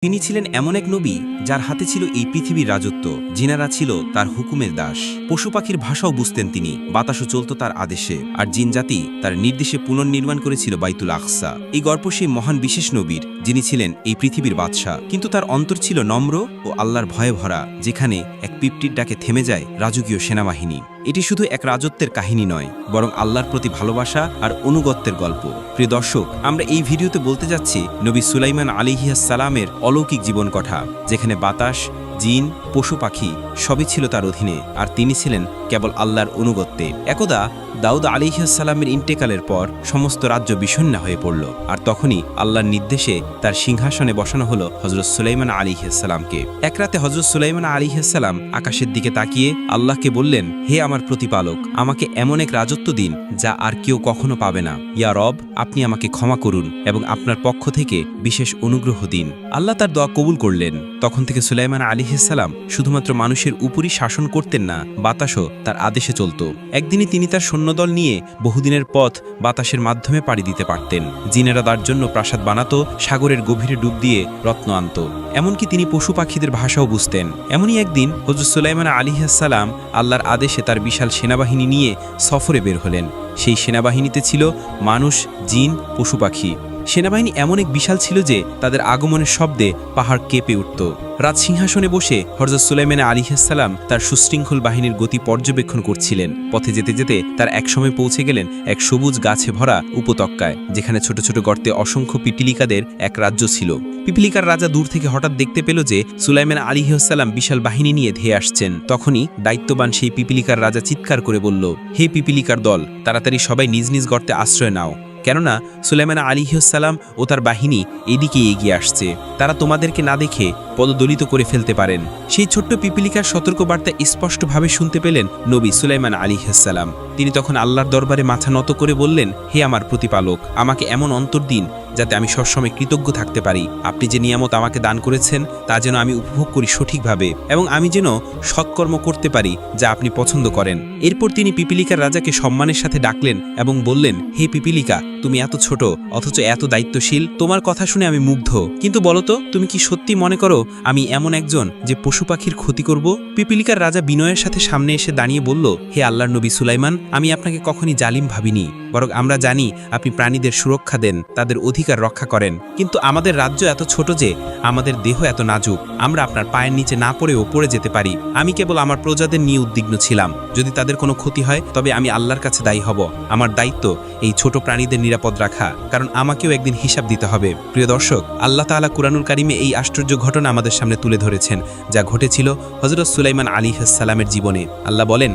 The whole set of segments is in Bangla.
তিনি ছিলেন এমন এক নবী যার হাতে ছিল এই পৃথিবীর রাজত্ব। জিনারা ছিল তার হুকুমের দাস। পশু পাখির ভাষাও বুঝতেন তিনি, বাতাসও চলত তার আদেশে। আর জিন জাতি তার নির্দেশে পুনর্নির্মাণ করেছিল বাইতুল আকসা। এই গল্প সেই মহান বিশেষ নবীর, যিনি ছিলেন এই পৃথিবীর বাদশাহ। কিন্তু তার অন্তর ছিল নম্র ও আল্লাহর ভয়ে ভরা, যেখানে এক পিপটির ডাকে থেমে যায় রাজকীয় সেনাবাহিনী। এটি শুধু এক রাজত্বের কাহিনী নয়, বরং আল্লাহর প্রতি ভালোবাসা আর অনুগত্যের গল্প। প্রিয় দর্শক, আমরা এই ভিডিওতে বলতে যাচ্ছি নবী সুলাইমান আলাইহিস সালামের অলৌকিক জীবন কথা, যেখানে বাতাস, জিন, পশু পাখি সবই ছিল তার অধীনে, আর তিনি ছিলেন কেবল আল্লাহর অনুগত্যে। একদা দাউদ আলাইহিস সালামের ইন্তেকালের পর সমস্ত রাজ্য বিষণ্ণ হয়ে পড়ল, আর তখনই আল্লাহর নির্দেশে তার সিংহাসনে বসানো হলো হযরত সুলাইমান আলাইহিস সালামকে। এক রাতে হযরত সুলাইমান আলাইহিস সালাম আকাশের দিকে তাকিয়ে আল্লাহকে বললেন, হে আমার প্রতিপালক, আমাকে এমন এক রাজত্ব দিন যা আর কেউ কখনো পাবে না। ইয়া রব, আপনি আমাকে ক্ষমা করুন এবং আপনার পক্ষ থেকে বিশেষ অনুগ্রহ দিন। আল্লাহ তার দোয়া কবুল করলেন। তখন থেকে সুলাইমান আলাইহিস সালাম শুধুমাত্র মানুষের উপরই শাসন করতেন না, বাতাসও তার আদেশে চলত। একদিনই তিনি তার সৈন্যদল নিয়ে বহুদিনের পথ বাতাসের মাধ্যমে পাড়ি দিতে পারতেন। জিনেরা তার জন্য প্রাসাদ বানাতো, সাগরের গভীরে ডুব দিয়ে রত্ন আনত। এমনকি তিনি পশু পাখিদের ভাষাও বুঝতেন। এমনই একদিন হযরত সুলাইমান আলাইহিস সালাম আল্লাহর আদেশে তার বিশাল সেনাবাহিনী নিয়ে সফরে বের হলেন। সেই সেনাবাহিনীতে ছিল মানুষ, জিন, পশু পাখি। সেনাবাহিনী এমন এক বিশাল ছিল যে তাদের আগমনের শব্দে পাহাড় কেঁপে উঠত। রাজ সিংহাসনে বসে হযরত সুলাইমান আলাইহিস সালাম তার সুশৃঙ্খল বাহিনীর গতি পর্যবেক্ষণ করছিলেন। পথে যেতে যেতে তার একসময় পৌঁছে গেলেন এক সবুজ গাছে ভরা উপত্যকায়, যেখানে ছোট ছোট গর্তে অসংখ্য পিপিলিকাদের এক রাজ্য ছিল। পিপিলিকার রাজা দূর থেকে হঠাৎ দেখতে পেল যে সুলাইমান আলাইহিস সালাম বিশাল বাহিনী নিয়ে ধেয়ে আসছেন। তখনই দায়িত্ববান সেই পিপিলিকার রাজা চিৎকার করে বলল, হে পিপিলিকার দল, তাড়াতাড়ি সবাই নিজ নিজ গর্তে আশ্রয় নাও, কেননা সুলাইমান আলাইহিস সালাম ও তার বাহিনী এদিকে এগিয়ে আসছে। তারা তোমাদেরকে না দেখে পদদলিত করে ফেলতে পারেন। সেই ছোট্ট পিপিলিকার সতর্কবার্তা স্পষ্টভাবে শুনতে পেলেন নবী সুলাইমান আলাইহিস সালাম। তিনি তখন আল্লাহর দরবারে মাথা নত করে বললেন, হে আমার প্রতিপালক, আমাকে এমন অন্তর দিন যাতে আমি সবসময় কৃতজ্ঞ থাকতে পারি। আপনি যে নিয়ামত আমাকে দান করেছেন তা যেন আমি উপভোগ করি সঠিকভাবে, এবং আমি যেন সৎকর্ম করতে পারি যা আপনি পছন্দ করেন। এরপর তিনি পিপিলিকার রাজাকে সম্মানের সাথে ডাকলেন এবং বললেন, হে পিপিলিকা, তুমি এত ছোট অথচ এত দায়িত্বশীল, তোমার কথা শুনে আমি মুগ্ধ। কিন্তু বলতো, তুমি কি সত্যি মনে করো আমি এমন একজন যে পশু পাখির ক্ষতি করব? পিপিলিকার রাজা বিনয়ের সাথে সামনে এসে দাঁড়িয়ে বলল, হে আল্লাহর নবী সুলাইমান, আমি আপনাকে কখনই জালিম ভাবিনি, বরং আমরা জানি আপনি প্রাণীদের সুরক্ষা দেন, তাদের অধিকার রক্ষা করেন। কিন্তু আমাদের রাজ্য এত ছোট যে আমাদের দেহ এত নাজুক, আমরা আপনার পায়ের নিচে না পড়েও পড়ে যেতে পারি। আমি কেবল আমার প্রজাদের নিয়ে উদ্বিগ্ন ছিলাম। যদি তাদের কোনো ক্ষতি হয় তবে আমি আল্লাহর কাছে দায়ী হব। আমার দায়িত্ব এই ছোট প্রাণীদের নিরাপদ রাখা, কারণ আমাকেও একদিন হিসাব দিতে হবে। প্রিয় দর্শক, আল্লাহ তাআলা কুরআনুল কারিমে এই আশ্চর্য ঘটনা আমাদের সামনে তুলে ধরেছেন, যা ঘটেছিল হযরত সুলাইমান আলাইহিস সালামের জীবনে। আল্লাহ বলেন,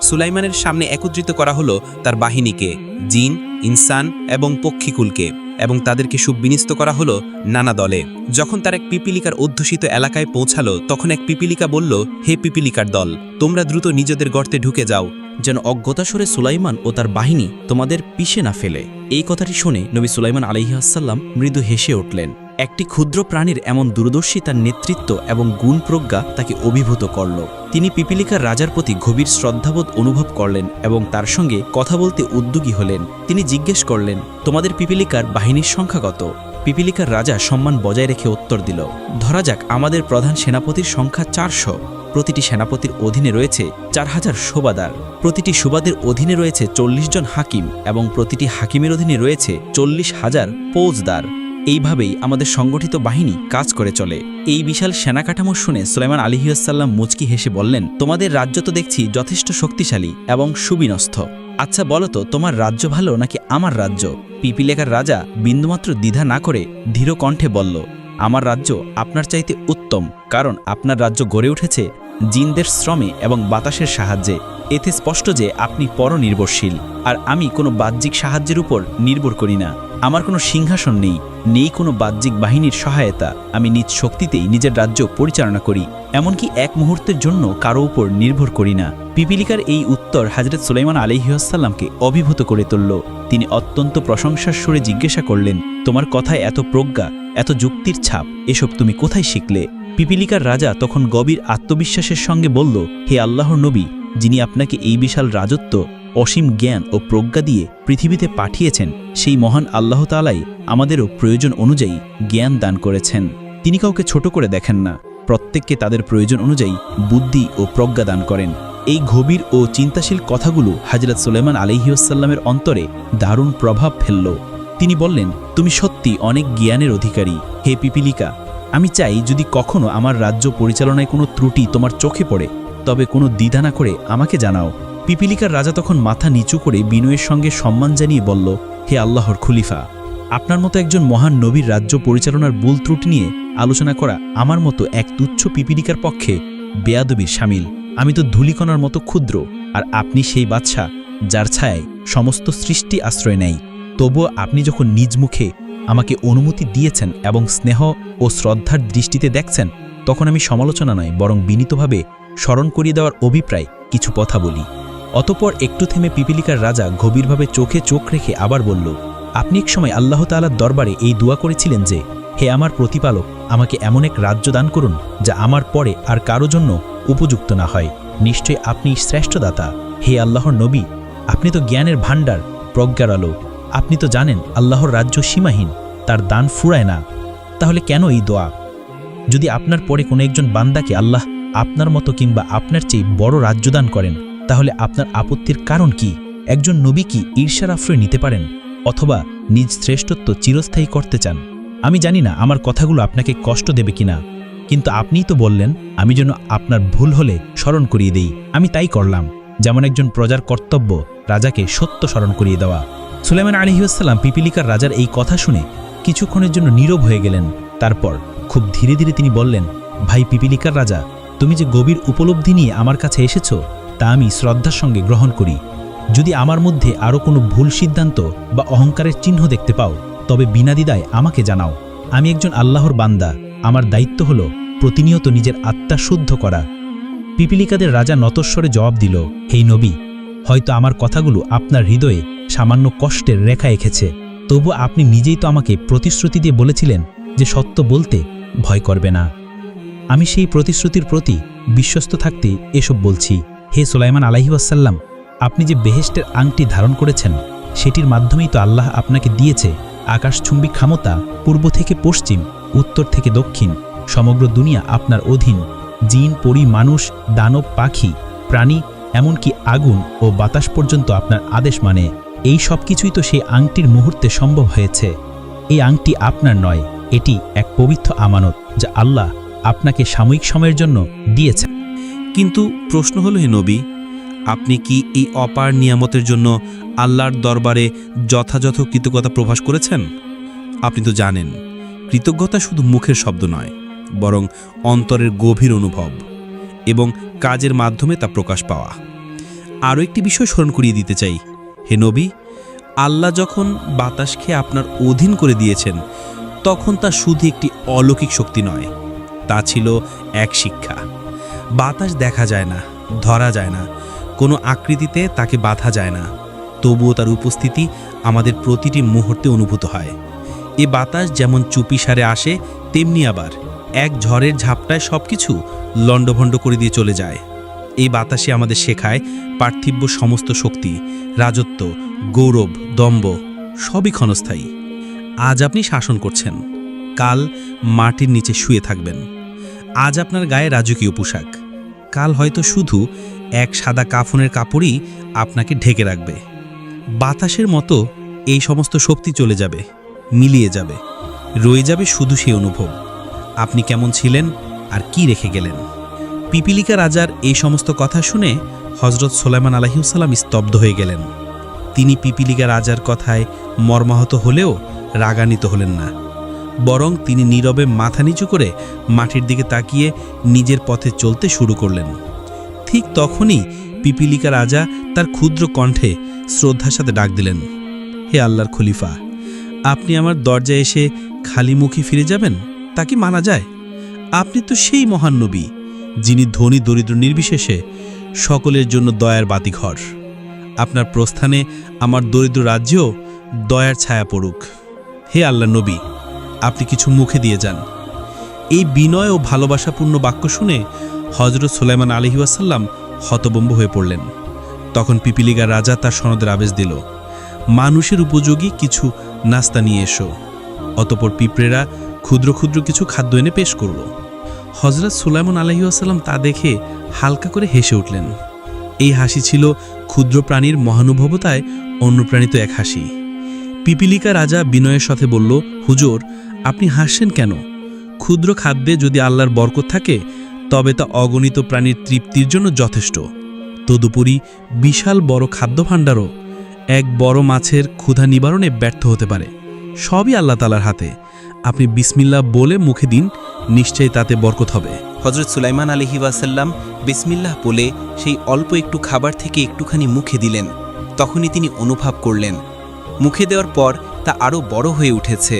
সুলাইমানের সামনে একত্রিত করা হলো তার বাহিনীকে, জিন, ইনসান এবং পক্ষীকুলকে, এবং তাদেরকে সুবিন্যস্ত করা হলো নানা দলে। যখন তার এক পিপিলিকার অধ্যুষিত এলাকায় পৌঁছালো, তখন এক পিপিলিকা বলল, হে পিপিলিকার দল, তোমরা দ্রুত নিজেদের গর্তে ঢুকে যাও, যেন অজ্ঞতাস্বরে সুলাইমান ও তার বাহিনী তোমাদের পিষে না ফেলে। এই কথাটি শুনে নবী সুলাইমান আলাইহিস সালাম মৃদু হেসে উঠলেন। একটি ক্ষুদ্র প্রাণীর এমন দূরদর্শী তার নেতৃত্ব এবং গুণ প্রজ্ঞা তাকে অভিভূত করল। তিনি পিপিলিকার রাজার প্রতি গভীর শ্রদ্ধাবোধ অনুভব করলেন এবং তার সঙ্গে কথা বলতে উদ্যোগী হলেন। তিনি জিজ্ঞেস করলেন, তোমাদের পিপিলিকার বাহিনীর সংখ্যা কত? পিপিলিকার রাজা সম্মান বজায় রেখে উত্তর দিল, ধরা যাক আমাদের প্রধান সেনাপতির সংখ্যা 400। প্রতিটি সেনাপতির অধীনে রয়েছে 4000 সুবাদার, প্রতিটি সুবাদের অধীনে রয়েছে 40 জন হাকিম, এবং প্রতিটি হাকিমের অধীনে রয়েছে 40,000 ফৌজদার। এইভাবেই আমাদের সংগঠিত বাহিনী কাজ করে চলে। এই বিশাল সেনা কাঠামো শুনে সুলাইমান আলাইহিস সালাম মুচকি হেসে বললেন, তোমাদের রাজ্য তো দেখছি যথেষ্ট শক্তিশালী এবং সুবিন্যস্ত। আচ্ছা বলো তো, তোমার রাজ্য ভালো নাকি আমার রাজ্য? পিপিলিকার রাজা বিন্দুমাত্র দ্বিধা না করে ধীর কণ্ঠে বলল, আমার রাজ্য আপনার চাইতে উত্তম, কারণ আপনার রাজ্য গড়ে উঠেছে জিনদের শ্রমে এবং বাতাসের সাহায্যে। এতে স্পষ্ট যে আপনি পরনির্ভরশীল, আর আমি কোনো বাহ্যিক সাহায্যের উপর নির্ভর করি না। আমার কোনো সিংহাসন নেই কোনো বাহ্যিক বাহিনীর সহায়তা। আমি নিজ শক্তিতেই নিজের রাজ্য পরিচালনা করি, এমনকি এক মুহূর্তের জন্য কারো উপর নির্ভর করি না। পিপিলিকার এই উত্তর হযরত সুলাইমান আলাইহিস সালামকে অভিভূত করে তুলল। তিনি অত্যন্ত প্রশংসার সুরে জিজ্ঞাসা করলেন, তোমার কথায় এত প্রজ্ঞা, এত যুক্তির ছাপ, এসব তুমি কোথায় শিখলে? পিপিলিকার রাজা তখন গভীর আত্মবিশ্বাসের সঙ্গে বলল, হে আল্লাহর নবী, যিনি আপনাকে এই বিশাল রাজত্ব, অসীম জ্ঞান ও প্রজ্ঞা দিয়ে পৃথিবীতে পাঠিয়েছেন, সেই মহান আল্লাহ তাআলাই আমাদেরও প্রয়োজন অনুযায়ী জ্ঞান দান করেছেন। তিনি কাউকে ছোট করে দেখেন না, প্রত্যেককে তাদের প্রয়োজন অনুযায়ী বুদ্ধি ও প্রজ্ঞা দান করেন। এই গভীর ও চিন্তাশীল কথাগুলো হযরত সুলাইমান আলাইহিসসালামের অন্তরে দারুণ প্রভাব ফেলল। তিনি বললেন, তুমি সত্যি অনেক জ্ঞানের অধিকারী হে পিপিলিকা। আমি চাই যদি কখনো আমার রাজ্য পরিচালনায় কোনো ত্রুটি তোমার চোখে পড়ে তবে কোনো দ্বিধা না করে আমাকে জানাও। পিপিলিকার রাজা তখন মাথা নিচু করে বিনয়ের সঙ্গে সম্মান জানিয়ে বলল, হে আল্লাহর খলিফা, আপনার মতো একজন মহান নবীর রাজ্য পরিচালনার ভুল ত্রুটি নিয়ে আলোচনা করা আমার মতো এক তুচ্ছ পিপিলিকার পক্ষে বেয়াদবির শামিল। আমি তো ধূলিকণার মতো ক্ষুদ্র, আর আপনি সেই বাদশাহ যার ছায়ায় সমস্ত সৃষ্টি আশ্রয় নেয়। তবুও আপনি যখন নিজ মুখে আমাকে অনুমতি দিয়েছেন এবং স্নেহ ও শ্রদ্ধার দৃষ্টিতে দেখছেন, তখন আমি সমালোচনা নয় বরং বিনীতভাবে স্মরণ করিয়ে দেওয়ার অভিপ্রায় কিছু কথা বলি। অতঃপর একটু থেমে পিপিলিকার রাজা গভীরভাবে চোখে চোখ রেখে আবার বলল, আপনি এক সময় আল্লাহ তাআলার দরবারে এই দোয়া করেছিলেন যে, হে আমার প্রতিপালক, আমাকে এমন এক রাজ্য দান করুন যা আমার পরে আর কারো জন্য উপযুক্ত না হয়। নিশ্চয় আপনি শ্রেষ্ঠ দাতা। হে আল্লাহর নবী, আপনি তো জ্ঞানের ভাণ্ডার, প্রজ্ঞার আলো। আপনি তো জানেন আল্লাহর রাজ্য সীমাহীন, তার দান ফুরায় না। তাহলে কেন এই দোয়া? যদি আপনার পরে কোনো একজন বান্দাকে আল্লাহ আপনার মতো কিংবা আপনার চেয়ে বড় রাজ্য দান করেন, তাহলে আপনার আপত্তির কারণ কি? একজন নবী কি ঈর্ষার আশ্রয় নিতে পারেন, অথবা নিজ শ্রেষ্ঠত্ব চিরস্থায়ী করতে চান? আমি জানি না আমার কথাগুলো আপনাকে কষ্ট দেবে কিনা, কিন্তু আপনিই তো বললেন আমি যেন আপনার ভুল হলে স্মরণ করিয়ে দেই। আমি তাই করলাম, যেমন একজন প্রজার কর্তব্য রাজাকে সত্য স্মরণ করিয়ে দেওয়া। সুলাইমান আলাইহিসসালাম পিপিলিকার রাজার এই কথা শুনে কিছুক্ষণের জন্য নীরব হয়ে গেলেন। তারপর খুব ধীরে ধীরে তিনি বললেন, ভাই পিপিলিকার রাজা, তুমি যে গভীর উপলব্ধি নিয়ে আমার কাছে এসেছ তা আমি শ্রদ্ধার সঙ্গে গ্রহণ করি। যদি আমার মধ্যে আরও কোনো ভুল সিদ্ধান্ত বা অহংকারের চিহ্ন দেখতে পাও, তবে বিনা দ্বিধায় আমাকে জানাও। আমি একজন আল্লাহর বান্দা, আমার দায়িত্ব হল প্রতিনিয়ত নিজের আত্মা শুদ্ধ করা। পিপিলিকাদের রাজা নতস্বরে জবাব দিল, হে নবী, হয়তো আমার কথাগুলো আপনার হৃদয়ে সামান্য কষ্টের রেখা এঁকেছে, তবু আপনি নিজেই তো আমাকে প্রতিশ্রুতি দিয়ে বলেছিলেন যে সত্য বলতে ভয় করবে না। আমি সেই প্রতিশ্রুতির প্রতি বিশ্বস্ত থাকতে এসব বলছি। হে সুলাইমান আলাইহিসসালাম, আপনি যে বেহেশতের আংটি ধারণ করেছেন, সেটির মাধ্যমেই তো আল্লাহ আপনাকে দিয়েছে আকাশচুম্বী ক্ষমতা। পূর্ব থেকে পশ্চিম, উত্তর থেকে দক্ষিণ সমগ্র দুনিয়া আপনার অধীন। জিন, পরী, মানুষ, দানব, পাখি, প্রাণী, এমনকি আগুন ও বাতাস পর্যন্ত আপনার আদেশ মানে। এই সব কিছুই তো সেই আংটির মুহূর্তে সম্ভব হয়েছে। এই আংটি আপনার নয়, এটি এক পবিত্র আমানত যা আল্লাহ আপনাকে সাময়িক সময়ের জন্য দিয়েছেন। কিন্তু প্রশ্ন হলো, হে নবী, আপনি কি এই অপার নিয়ামতের জন্য আল্লাহর দরবারে যথাযথ কৃতজ্ঞতা প্রকাশ করেছেন? আপনি তো জানেন, কৃতজ্ঞতা শুধু মুখের শব্দ নয়, বরং অন্তরের গভীর অনুভব এবং কাজের মাধ্যমে তা প্রকাশ পাওয়া। আরও একটি বিষয় স্মরণ করিয়ে দিতে চাই, হে নবী, আল্লাহ যখন বাতাসকে আপনার অধীন করে দিয়েছেন, তখন তা শুধু একটি অলৌকিক শক্তি নয়, তা ছিল এক শিক্ষা। বাতাস দেখা যায় না, ধরা যায় না, কোনো আকৃতিতে তাকে বাঁধা যায় না, তবুও তার উপস্থিতি আমাদের প্রতিটি মুহূর্তে অনুভূত হয়। এ বাতাস যেমন চুপিসারে আসে, তেমনি আবার এক ঝড়ের ঝাপটায় সব কিছু লণ্ডভণ্ড করে দিয়ে চলে যায়। এই বাতাসে আমাদের শেখায় পার্থিব্য সমস্ত শক্তি, রাজত্ব, গৌরব, দম্ভ সবই ক্ষণস্থায়ী। আজ আপনি শাসন করছেন, কাল মাটির নিচে শুয়ে থাকবেন। আজ আপনার গায়ে রাজকীয় পোশাক, কাল হয়তো শুধু এক সাদা কাফনের কাপড়ই আপনাকে ঢেকে রাখবে। বাতাসের মতো এই সমস্ত শক্তি চলে যাবে, মিলিয়ে যাবে, রয়ে যাবে শুধু সেই অনুভব আপনি কেমন ছিলেন আর কি রেখে গেলেন। পিপিলিকা রাজার এই সমস্ত কথা শুনে হযরত সুলাইমান আলাইহিসসালাম স্তব্ধ হয়ে গেলেন। তিনি পিপিলিকা রাজার কথায় মর্মাহত হলেও রাগান্বিত হলেন না, বরং তিনি নীরবে মাথা নিচু করে মাটির দিকে তাকিয়ে নিজের পথে চলতে শুরু করলেন। ঠিক তখনই পিপিলিকা রাজা তার ক্ষুদ্র কণ্ঠে শ্রদ্ধার সাথে ডাক দিলেন, হে আল্লাহর খলিফা, আপনি আমার দরজায় এসে খালি মুখে ফিরে যাবেন তা কি মানা যায়? আপনি তো সেই মহান নবী, যিনি ধনী দরিদ্র নির্বিশেষে সকলের জন্য দয়ার বাতিঘর। আপনার প্রস্থানে আমার দরিদ্র রাজ্যেও দয়ার ছায়া পড়ুক। হে আল্লাহ নবী, আপনি কিছু মুখে দিয়ে যান। এই বিনয় ও ভালোবাসাপূর্ণ বাক্য শুনে হযরত সুলাইমান আলাইহিসসালাম হতভম্ব হয়ে পড়লেন। তখন পিপিলিকার রাজা তার সনদের আদেশ দিল, মানুষের উপযোগী কিছু নাস্তা নিয়ে এসো। অতঃপর পিঁপড়েরা ক্ষুদ্র ক্ষুদ্র কিছু খাদ্য এনে পেশ করল। হজরত সুলাইমান আলাইহিসসালাম তা দেখে হালকা করে হেসে উঠলেন। এই হাসি ছিল ক্ষুদ্র প্রাণীর মহানুভবতায় অনুপ্রাণিত এক হাসি। পিপিলিকা রাজা বিনয়ের সাথে বলল, হুজুর, আপনি হাসছেন কেন? ক্ষুদ্র খাদ্যে যদি আল্লাহর বরকত থাকে তবে তা অগণিত প্রাণীর তৃপ্তির জন্য যথেষ্ট। তদুপরি বিশাল বড় খাদ্য ভাণ্ডারও এক বড় মাছের ক্ষুধা নিবারণে ব্যর্থ হতে পারে। সবই আল্লাহ তাআলার হাতে। আপনি বিসমিল্লাহ বলে মুখে দিন, নিশ্চয়ই তাতে বরকত হবে। হজরত সুলাইমান আলাইহি ওয়াসাল্লাম বিসমিল্লাহ বলে সেই অল্প একটু খাবার থেকে একটুখানি মুখে দিলেন। তখনই তিনি অনুভব করলেন মুখে দেওয়ার পর তা আরও বড় হয়ে উঠেছে।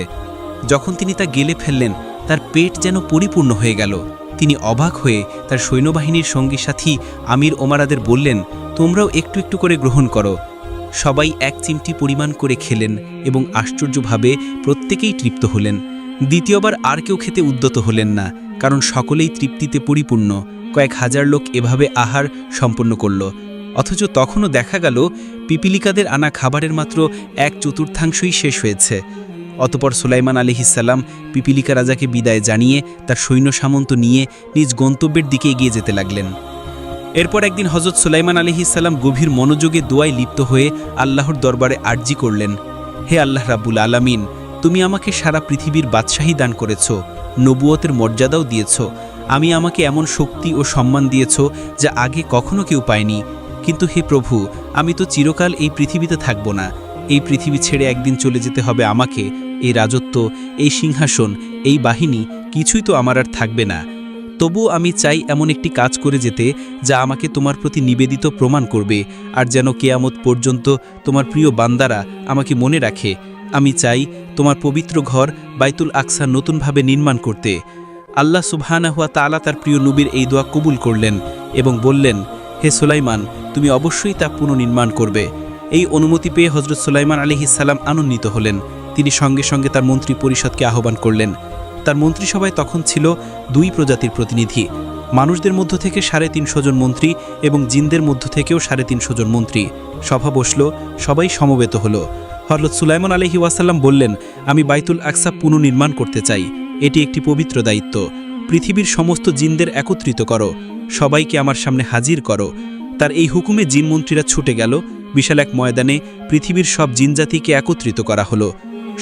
যখন তিনি তা গেলে ফেললেন তার পেট যেন পরিপূর্ণ হয়ে গেল। তিনি অবাক হয়ে তার সৈন্যবাহিনীর সঙ্গী সাথী আমির ওমারাদের বললেন, তোমরাও একটু একটু করে গ্রহণ করো। সবাই এক চিমটি পরিমাণ করে খেলেন এবং আশ্চর্যভাবে প্রত্যেকেই তৃপ্ত হলেন। দ্বিতীয়বার আর কেউ খেতে উদ্যত হলেন না, কারণ সকলেই তৃপ্তিতে পরিপূর্ণ। কয়েক হাজার লোক এভাবে আহার সম্পন্ন করল। অথচ তখনও দেখা গেল পিপিলিকাদের আনা খাবারের মাত্র 1/4 শেষ হয়েছে। অতপর সুলাইমান আলাইহিসসালাম পিপিলিকা রাজাকে বিদায় জানিয়ে তার সৈন্য সামন্ত নিয়ে নিজ গন্তব্যের দিকে এগিয়ে যেতে লাগলেন। এরপর একদিন হজরত সুলাইমান আলাইহিসসালাম গভীর মনোযোগে দোয়ায় লিপ্ত হয়ে আল্লাহর দরবারে আরজি করলেন, হে আল্লাহ রাব্বুল আলামিন, তুমি আমাকে সারা পৃথিবীর বাদশাহী দান করেছ, নবুয়তের মর্যাদাও দিয়েছ। আমাকে এমন শক্তি ও সম্মান দিয়েছ যা আগে কখনো কেউ পায়নি। কিন্তু হে প্রভু, আমি তো চিরকাল এই পৃথিবীতে থাকব না। এই পৃথিবী ছেড়ে একদিন চলে যেতে হবে আমাকে। এই রাজত্ব, এই সিংহাসন, এই বাহিনী কিছুই তো আমার আর থাকবে না। তবুও আমি চাই এমন একটি কাজ করে যেতে যা আমাকে তোমার প্রতি নিবেদিত প্রমাণ করবে, আর যেন কেয়ামত পর্যন্ত তোমার প্রিয় বান্দারা আমাকে মনে রাখে। আমি চাই তোমার পবিত্র ঘর বাইতুল আকসা নতুনভাবে নির্মাণ করতে। আল্লাহ সুবহানাহু ওয়া তাআলা তার প্রিয় নবীর এই দোয়া কবুল করলেন এবং বললেন, হে সুলাইমান, তুমি অবশ্যই তা পুনর্নির্মাণ করবে। এই অনুমতি পেয়ে হজরত সুলাইমান আলাইহিসসালাম আনন্দিত হলেন। তিনি সঙ্গে সঙ্গে তার মন্ত্রী পরিষদকে আহ্বান করলেন। তার মন্ত্রিসভায় তখন ছিল 2 প্রজাতির প্রতিনিধি। মানুষদের মধ্য থেকে 350 জন মন্ত্রী এবং জিনদের মধ্য থেকেও 350 জন মন্ত্রী। সভা বসল, সবাই সমবেত হল। হযরত সুলাইমান আলাইহি ওয়াসাল্লাম বললেন, আমি বাইতুল আকসা পুনর্নির্মাণ করতে চাই। এটি একটি পবিত্র দায়িত্ব। পৃথিবীর সমস্ত জিনদের একত্রিত করো, সবাইকে আমার সামনে হাজির করো। তার এই হুকুমে জিন মন্ত্রীরা ছুটে গেল। বিশাল এক ময়দানে পৃথিবীর সব জিনজাতিকে একত্রিত করা হলো।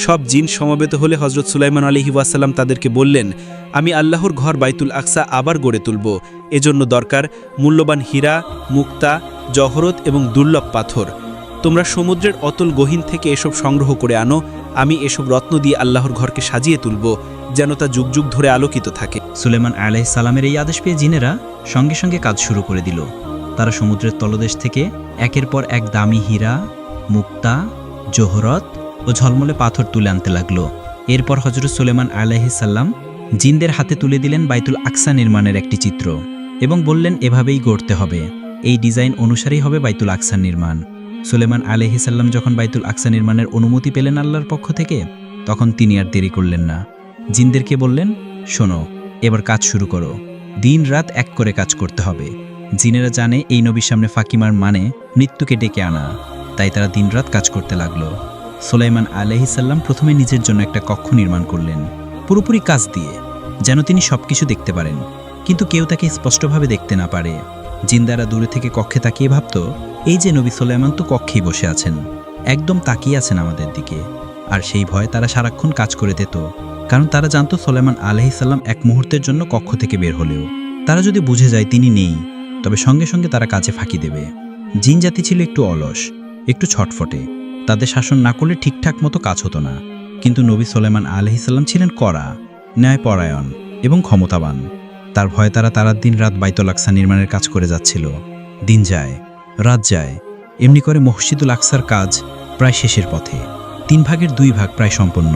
সব জিন সমবেত হলে হজরত সুলাইমান আলাইহি ওয়াসাল্লাম তাদেরকে বললেন, আমি আল্লাহর ঘর বাইতুল আকসা আবার গড়ে তুলব। এজন্য দরকার মূল্যবান হীরা, মুক্তা, জহরত এবং দুর্লভ পাথর। তোমরা সমুদ্রের অতল গহীন থেকে এসব সংগ্রহ করে আনো। আমি এসব রত্ন দিয়ে আল্লাহর ঘরকে সাজিয়ে তুলব, যেন তা যুগ যুগ ধরে আলোকিত থাকে। সুলাইমান আলাইহিসসালামের এই আদেশ পেয়ে জিনেরা সঙ্গে সঙ্গে কাজ শুরু করে দিল। তারা সমুদ্রের তলদেশ থেকে একের পর এক দামি হীরা, মুক্তা, জোহরত ও ঝলমলে পাথর তুলে আনতে লাগল। এরপর হযরত সুলাইমান আলাইহিসসালাম জিনদের হাতে তুলে দিলেন বাইতুল আকসা নির্মাণের একটি চিত্র এবং বললেন, এভাবেই গড়তে হবে। এই ডিজাইন অনুসারেই হবে বাইতুল আকসা নির্মাণ। সুলাইমান আলাইহিসসালাম যখন বাইতুল আকসা নির্মাণের অনুমতি পেলেন আল্লাহর পক্ষ থেকে, তখন তিনি আর দেরি করলেন না। জিনদেরকে বললেন, শোনো, এবার কাজ শুরু করো। দিন রাত এক করে কাজ করতে হবে। জিনেরা জানে এই নবীর সামনে ফাঁকিমার মানে মৃত্যুকে ডেকে আনা, তাই তারা দিনরাত কাজ করতে লাগলো। সুলাইমান আলাইহিসসালাম প্রথমে নিজের জন্য একটা কক্ষ নির্মাণ করলেন, পুরোপুরি কাজ দিয়ে, যেন তিনি সবকিছু দেখতে পারেন, কিন্তু কেউ তাকে স্পষ্টভাবে দেখতে না পারে। জিন্দারা দূরে থেকে কক্ষে তাকিয়ে ভাবত, এই যে নবী সুলাইমান তো কক্ষেই বসে আছেন, একদম তাকিয়ে আছেন আমাদের দিকে। আর সেই ভয় তারা সারাক্ষণ কাজ করে দিত, কারণ তারা জানত সুলাইমান আলাইহিসসালাম এক মুহূর্তের জন্য কক্ষ থেকে বের হলেও তারা যদি বুঝে যায় তিনি নেই, তবে সঙ্গে সঙ্গে তারা কাজে ফাঁকি দেবে। জিন জাতি ছিল একটু অলস, একটু ছটফটে। তাদের শাসন না করলে ঠিকঠাক মতো কাজ হতো না। কিন্তু নবী সুলাইমান আলাইহিসসালাম ছিলেন কড়া, ন্যায়পরায়ণ এবং ক্ষমতাবান। তার ভয়ে তারা দিন রাত বাইতুল আকসা নির্মাণের কাজ করে যাচ্ছিল। দিন যায়, রাত যায়, এমনি করে মসজিদুল আকসার কাজ প্রায় শেষের পথে। 3 ভাগের 2 ভাগ প্রায় সম্পন্ন।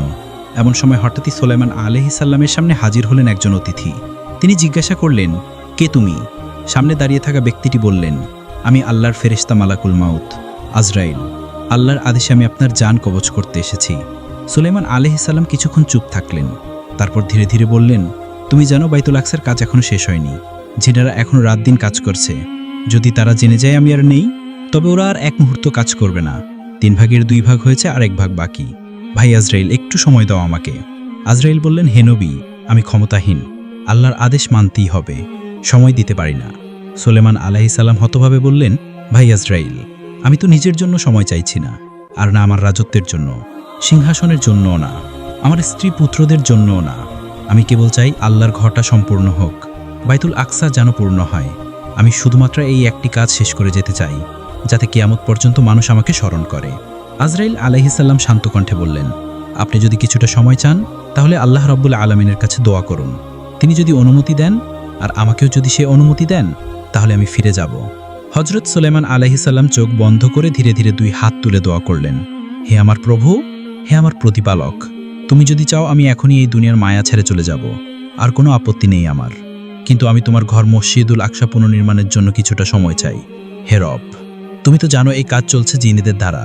এমন সময় হঠাৎই সুলাইমান আলাইহিসসালামের সামনে হাজির হলেন একজন অতিথি। তিনি জিজ্ঞাসা করলেন, কে তুমি? সামনে দাঁড়িয়ে থাকা ব্যক্তিটি বললেন, আমি আল্লাহর ফেরেশতা মালাকুল মাউত, আজরাইল। আল্লাহর আদেশে আমি আপনার জান কবজ করতে এসেছি। সুলাইমান আলাইহিসসালাম কিছুক্ষণ চুপ থাকলেন, তারপর ধীরে ধীরে বললেন, তুমি জানো বাইতুল আকসার কাজ এখনো শেষ হয়নি। জিনেরা এখনো রাত দিন কাজ করছে। যদি তারা জেনে যায় আমি আর নেই, তবে ওরা আর এক মুহূর্ত কাজ করবে না। 3 ভাগের 2 ভাগ হয়েছে, আর 1 ভাগ বাকি। ভাই আজরাইল, একটু সময় দাও আমাকে। আজরাইল বললেন, হে নবী, আমি ক্ষমতাহীন, আল্লাহর আদেশ মানতেই হবে, সময় দিতে পারি না। সুলাইমান আলাইহিস সালাম হতভাবে বললেন, ভাই আজরাইল, আমি তো নিজের জন্য সময় চাইছি না, আর না আমার রাজত্বের জন্য, সিংহাসনের জন্যও না, আমার স্ত্রী পুত্রদের জন্যও না। আমি কেবল চাই আল্লাহর ঘরটা সম্পূর্ণ হোক, বাইতুল আকসা যেন পূর্ণ হয়। আমি শুধুমাত্র এই একটি কাজ শেষ করে যেতে চাই, যাতে কিয়ামত পর্যন্ত মানুষ আমাকে স্মরণ করে। আজরাইল আলাইহিস সালাম শান্ত কণ্ঠে বললেন, আপনি যদি কিছুটা সময় চান তাহলে আল্লাহ রাব্বুল আলামিনের কাছে দোয়া করুন। তিনি যদি অনুমতি দেন, আর আমাকেও যদি সে অনুমতি দেন, তাহলে আমি ফিরে যাব। হযরত সুলাইমান আলাইহিস সালাম চোখ বন্ধ করে ধীরে ধীরে 2 হাত তুলে দোয়া করলেন, হে আমার প্রভু, হে আমার প্রতিপালক, তুমি যদি চাও আমি এখনই এই দুনিয়ার মায়া ছেড়ে চলে যাব, আর কোনো আপত্তি নেই আমার। কিন্তু আমি তোমার ঘর মসজিদুল আকসা পুনর্নির্মাণের জন্য কিছুটা সময় চাই। হে রব, তুমি তো জানো এই কাজ চলছে জিনেদের দ্বারা,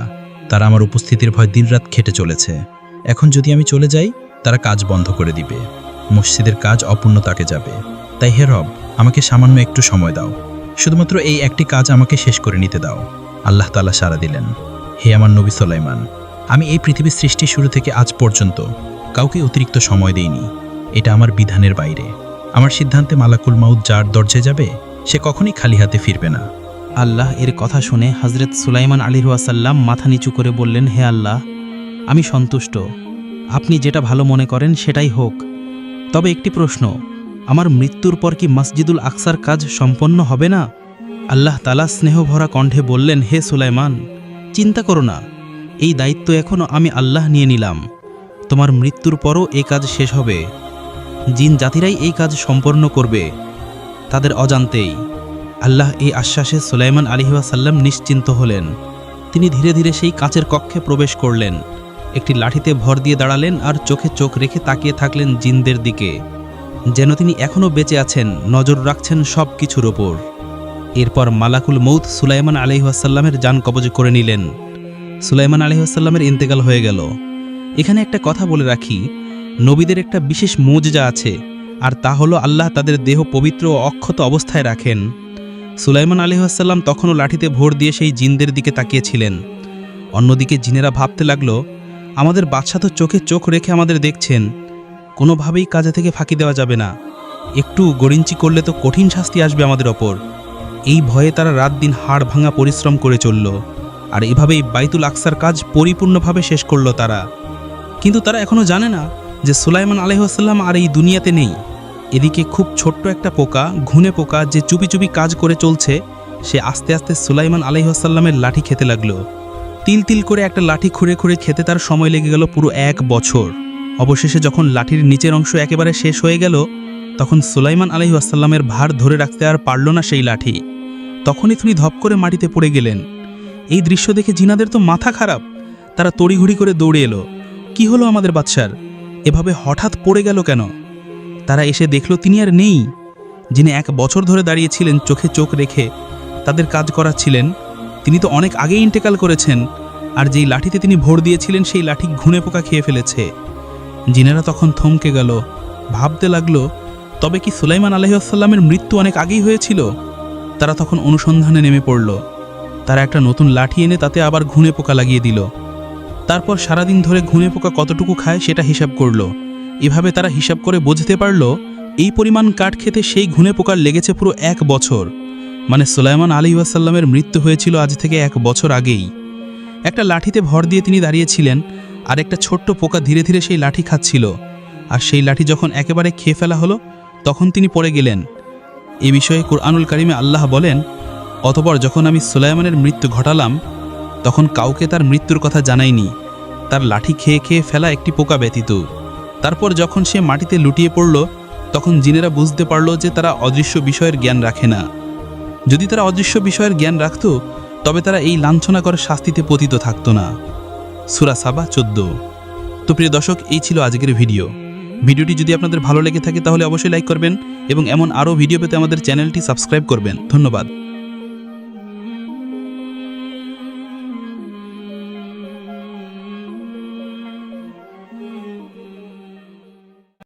তারা আমার উপস্থিতির ভয় দিনরাত খেটে চলেছে। এখন যদি আমি চলে যাই, তারা কাজ বন্ধ করে দিবে, মসজিদের কাজ অপূর্ণ থাকে যাবে। তাই হে রব, আমাকে সামান্য একটু সময় দাও, শুধুমাত্র এই একটি কাজ আমাকে শেষ করে নিতে দাও। আল্লাহ তাআলা সাড়া দিলেন, হে আমার নবী সুলাইমান, আমি এই পৃথিবীর সৃষ্টি শুরু থেকে আজ পর্যন্ত কাউকে অতিরিক্ত সময় দেইনি। এটা আমার বিধানের বাইরে। আমার সিদ্ধান্তে মালাকুল মাউত যার দরজায় যাবে, সে কখনই খালি হাতে ফিরবে না। আল্লাহ এর কথা শুনে হযরত সুলাইমান আলাইহিসসালাম মাথা নিচু করে বললেন, হে আল্লাহ, আমি সন্তুষ্ট, আপনি যেটা ভালো মনে করেন সেটাই হোক। তবে একটি প্রশ্ন, আমার মৃত্যুর পর কি মসজিদুল আকসার কাজ সম্পন্ন হবে না? আল্লাহ তাআলা স্নেহভরা কণ্ঠে বললেন, হে সুলাইমান, চিন্তা করো না, এই দায়িত্ব এখনও আমি আল্লাহ নিয়ে নিলাম। তোমার মৃত্যুর পরও এই কাজ শেষ হবে। জিন জাতিরাই এই কাজ সম্পন্ন করবে, তাদের অজান্তেই। আল্লাহ এই আশ্বাসে সুলাইমান আলাইহিসসালাম নিশ্চিন্ত হলেন। তিনি ধীরে ধীরে সেই কাচের কক্ষে প্রবেশ করলেন, একটি লাঠিতে ভর দিয়ে দাঁড়ালেন আর চোখে চোখ রেখে তাকিয়ে থাকলেন জিনদের দিকে, যেন তিনি এখনও বেঁচে আছেন, নজর রাখছেন সব কিছুর ওপর। এরপর মালাকুল মউত সুলাইমান আলাইহিসসালামের জান কবজ করে নিলেন। সুলাইমান আলাইহিসসালামের ইন্তেকাল হয়ে গেল। এখানে একটা কথা বলে রাখি, নবীদের একটা বিশেষ মুজজা আছে, আর তা হলো আল্লাহ তাদের দেহ পবিত্র ও অক্ষত অবস্থায় রাখেন। সুলাইমান আলাইহিসসালাম তখনও লাঠিতে ভর দিয়ে সেই জিনদের দিকে তাকিয়েছিলেন। অন্যদিকে জিনেরা ভাবতে লাগলো, আমাদের বাদশা তো চোখে চোখ রেখে আমাদের দেখছেন, কোনোভাবেই কাজে থেকে ফাঁকি দেওয়া যাবে না, একটু গড়িঞ্চি করলে তো কঠিন শাস্তি আসবে আমাদের ওপর। এই ভয়ে তারা রাত দিন হাড় ভাঙা পরিশ্রম করে চলল, আর এভাবেই বাইতুল আকসার কাজ পরিপূর্ণভাবে শেষ করল তারা। কিন্তু তারা এখনও জানে না যে সুলাইমান আলাইহিসসালাম আর এই দুনিয়াতে নেই। এদিকে খুব ছোট্ট একটা পোকা, ঘুনে পোকা, যে চুপি চুপি কাজ করে চলছে, সে আস্তে আস্তে সুলাইমান আলাইহিসসালামের লাঠি খেতে লাগলো। তিল তিল করে একটা লাঠি খুঁড়ে খুঁড়ে খেতে তার সময় লেগে গেল পুরো 1 বছর। অবশেষে যখন লাঠির নিচের অংশ একেবারে শেষ হয়ে গেল, তখন সুলাইমান আলাইহিসসালামের ভার ধরে রাখতে আর পারল না সেই লাঠি। তখনই তিনি ধপ করে মাটিতে পড়ে গেলেন। এই দৃশ্য দেখে জিনাদের তো মাথা খারাপ, তারা তড়িঘড়ি করে দৌড়ে এলো, কি হলো আমাদের বাদশার, এভাবে হঠাৎ পড়ে গেল কেন? তারা এসে দেখল তিনি আর নেই। যিনি 1 বছর ধরে দাঁড়িয়েছিলেন চোখে চোখ রেখে তাদের কাজ করাচ্ছিলেন, তিনি তো অনেক আগেই ইন্তেকাল করেছেন, আর যেই লাঠিতে তিনি ভর দিয়েছিলেন সেই লাঠি ঘুনে পোকা খেয়ে ফেলেছে। জিনেরা তখন থমকে গেল, ভাবতে লাগলো, তবে কি সুলাইমান আলাইহিসসালামের মৃত্যু অনেক আগেই হয়েছিল? তারা তখন অনুসন্ধানে নেমে পড়ল। তারা একটা নতুন লাঠি এনে তাতে আবার ঘুনে পোকা লাগিয়ে দিল। তারপর সারাদিন ধরে ঘুনে পোকা কতটুকু খায় সেটা হিসাব করল। এভাবে তারা হিসাব করে বুঝতে পারল, এই পরিমাণ কাঠ খেতে সেই ঘুনে পোকার লেগেছে পুরো 1 বছর। মানে সুলাইমান আলাইহিসসালামের মৃত্যু হয়েছিল আজ থেকে 1 বছর আগেই। একটা লাঠিতে ভর দিয়ে তিনি দাঁড়িয়েছিলেন, আর একটা ছোট্ট পোকা ধীরে ধীরে সেই লাঠি খাচ্ছিল। আর সেই লাঠি যখন একেবারে খেয়ে ফেলা হলো, তখন তিনি পড়ে গেলেন। এ বিষয়ে কুরআনুল কারিমে আল্লাহ বলেন, অতঃপর যখন আমি সুলাইমানের মৃত্যু ঘটালাম, তখন কাউকে তার মৃত্যুর কথা জানাইনি, তার লাঠি খেয়ে খেয়ে ফেলা একটি পোকা ব্যতীত। তারপর যখন সে মাটিতে লুটিয়ে পড়ল, তখন জিনেরা বুঝতে পারল যে তারা অদৃশ্য বিষয়ের জ্ঞান রাখে না। যদি তারা অদৃশ্য বিষয়ের জ্ঞান রাখত, তবে তারা এই লাঞ্ছনাকর শাস্তিতে পতিত থাকত না। সূরা সাবা 14। তো প্রিয় দর্শক, এই ছিল আজকের ভিডিওটি যদি আপনাদের ভালো লেগে থাকে তাহলে অবশ্যই লাইক করবেন, এবং এমন আরও ভিডিও পেতে আমাদের চ্যানেলটি সাবস্ক্রাইব করবেন। ধন্যবাদ।